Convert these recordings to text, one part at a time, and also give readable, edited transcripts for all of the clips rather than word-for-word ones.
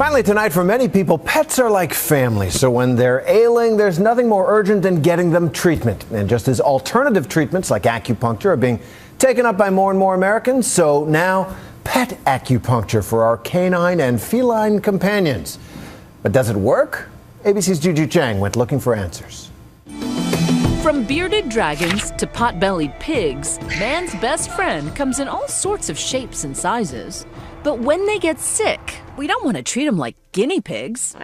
Finally tonight, for many people, pets are like family. So when they're ailing, there's nothing more urgent than getting them treatment. And just as alternative treatments like acupuncture are being taken up by more and more Americans, so now pet acupuncture for our canine and feline companions. But does it work? ABC's Juju Chang went looking for answers. From bearded dragons to pot-bellied pigs, man's best friend comes in all sorts of shapes and sizes. But when they get sick, we don't want to treat them like guinea pigs.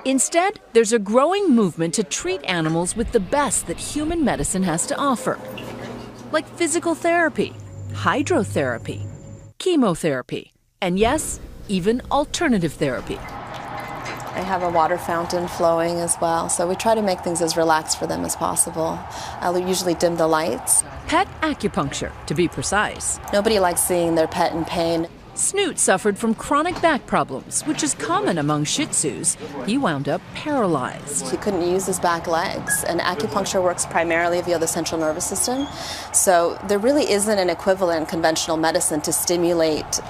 Instead, there's a growing movement to treat animals with the best that human medicine has to offer. Like physical therapy, hydrotherapy, chemotherapy, and yes, even alternative therapy. They have a water fountain flowing as well, so we try to make things as relaxed for them as possible. I'll usually dim the lights. Pet acupuncture, to be precise. Nobody likes seeing their pet in pain. Snoot suffered from chronic back problems, which is common among Shih Tzus. He wound up paralyzed. He couldn't use his back legs, and acupuncture works primarily via the central nervous system. So there really isn't an equivalent conventional medicine to stimulate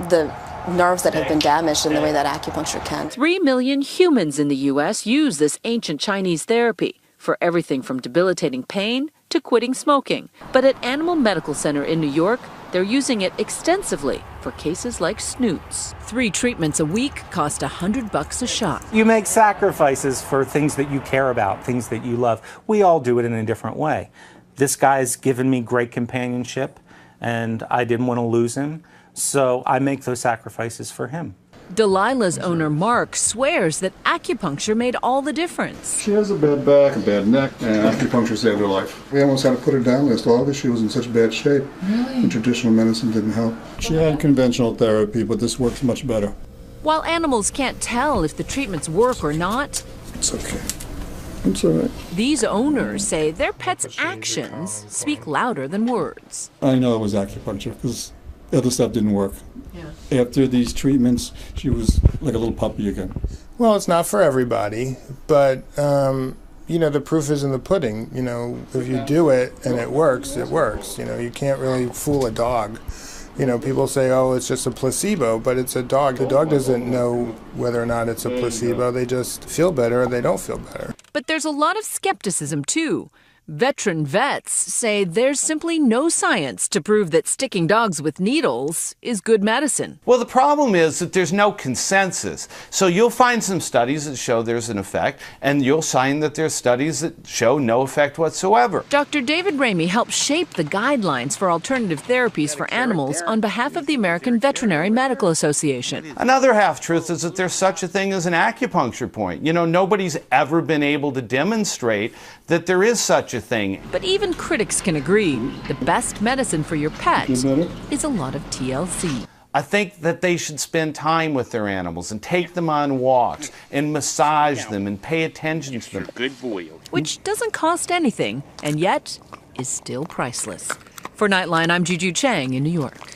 the nerves that have been damaged in the way that acupuncture can. 3 million humans in the U.S. use this ancient Chinese therapy for everything from debilitating pain to quitting smoking. But at Animal Medical Center in New York, they're using it extensively for cases like Snoot's. 3 treatments a week cost $100 a shot. You make sacrifices for things that you care about, things that you love. We all do it in a different way. This guy's given me great companionship, and I didn't want to lose him, so I make those sacrifices for him. Delilah's owner, Mark, swears that acupuncture made all the difference. She has a bad back, a bad neck, and acupuncture saved her life. We almost had to put her down list all because she was in such bad shape. Really? And traditional medicine didn't help. She had conventional therapy, but this works much better. While animals can't tell if the treatments work or not, It's okay. It's all right. these owners say their pets' actions speak louder than words. I know it was acupuncture because the other stuff didn't work. Yeah. After these treatments, she was like a little puppy again. Well, it's not for everybody, but you know, the proof is in the pudding. You know, if you do it and it works, it works. You know, you can't really fool a dog. You know, people say, oh, it's just a placebo, but it's a dog. The dog doesn't know whether or not it's a placebo. They just feel better or they don't feel better. But there's a lot of skepticism, too. Veteran vets say there's simply no science to prove that sticking dogs with needles is good medicine. Well, the problem is that there's no consensus. So you'll find some studies that show there's an effect, and you'll find that there's studies that show no effect whatsoever. Dr. David Ramey helped shape the guidelines for alternative therapies for animals on behalf of the American Veterinary Medical Association. Another half-truth is that there's such a thing as an acupuncture point. You know, nobody's ever been able to demonstrate that there is such a thing. But even critics can agree the best medicine for your pet is a lot of TLC. I think that they should spend time with their animals and take them on walks and massage them and pay attention to them. Good boy. Which doesn't cost anything and yet is still priceless. For Nightline, I'm Juju Chang in New York.